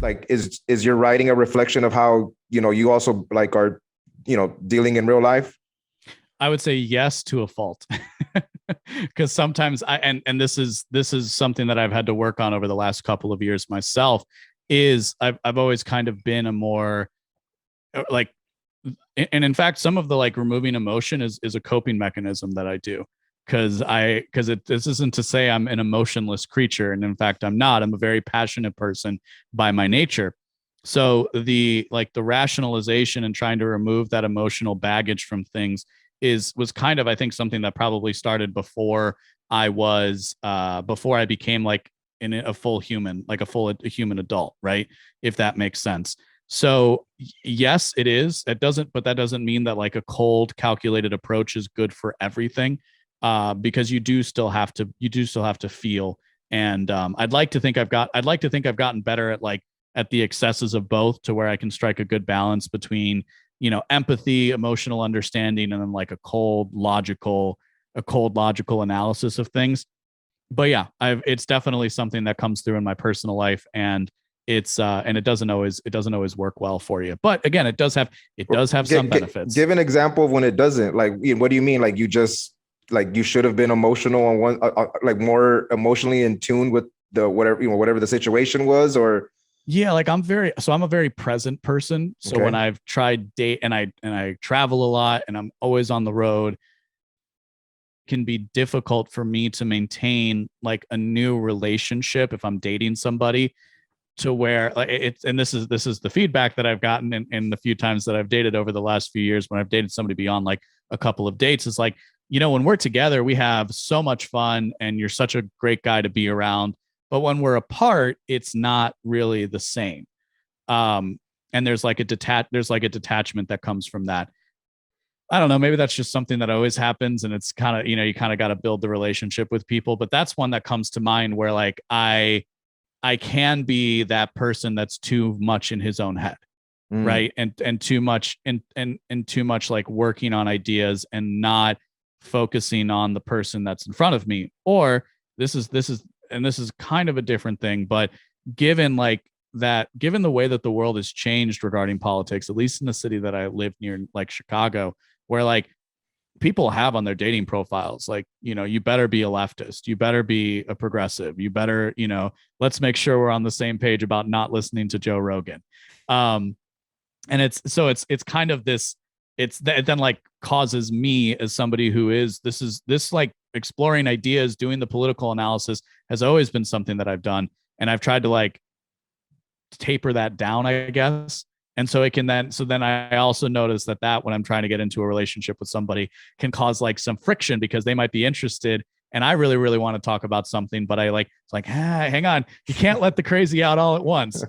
like, is your writing a reflection of how, you also like are, dealing in real life? I would say yes to a fault. Because sometimes and this is something that I've had to work on over the last couple of years myself, is I've always kind of been a more like, and in fact some of the like removing emotion is a coping mechanism that I do, because this isn't to say I'm an emotionless creature, and in fact I'm not. I'm a very passionate person by my nature. So the rationalization and trying to remove that emotional baggage from things was kind of, I think, something that probably started before before I became like a full human, like a human adult, right? If that makes sense. So yes, it is. But that doesn't mean that like a cold, calculated approach is good for everything, because you do still have to feel. And I'd like to think I've gotten better at the excesses of both, to where I can strike a good balance between empathy, emotional understanding, and then like a cold logical analysis of things. But yeah, it's definitely something that comes through in my personal life, and it doesn't always work well for you. But again, it does have some benefits. Give an example of when it doesn't. Like, what do you mean? Like, you just, like, you should have been emotional on one, like more emotionally in tune with the whatever the situation was, or yeah, like I'm a very present person. So okay. when I've tried date and I travel a lot and I'm always on the road, it can be difficult for me to maintain like a new relationship if I'm dating somebody, to where like it's, and this is the feedback that I've gotten in the few times that I've dated over the last few years, when I've dated somebody beyond like a couple of dates. It's like, when we're together, we have so much fun and you're such a great guy to be around. But when we're apart, it's not really the same. And there's like a detachment that comes from that. I don't know, maybe that's just something that always happens, and it's kind of, you kind of got to build the relationship with people. But that's one that comes to mind, where like I can be that person that's too much in his own head. Right. And too much and too much like working on ideas and not focusing on the person that's in front of me. Or this is kind of a different thing, but given the way that the world has changed regarding politics, at least in the city that I live near, like Chicago, where like people have on their dating profiles, like, you better be a leftist, you better be a progressive, you better, let's make sure we're on the same page about not listening to Joe Rogan. And it's kind of this, it then like causes me, as somebody who is like exploring ideas, doing the political analysis, has always been something that I've done. And I've tried to like taper that down, I guess. And so then I also notice that when I'm trying to get into a relationship with somebody, can cause like some friction, because they might be interested and I really, really want to talk about something, but it's like, hang on, you can't let the crazy out all at once.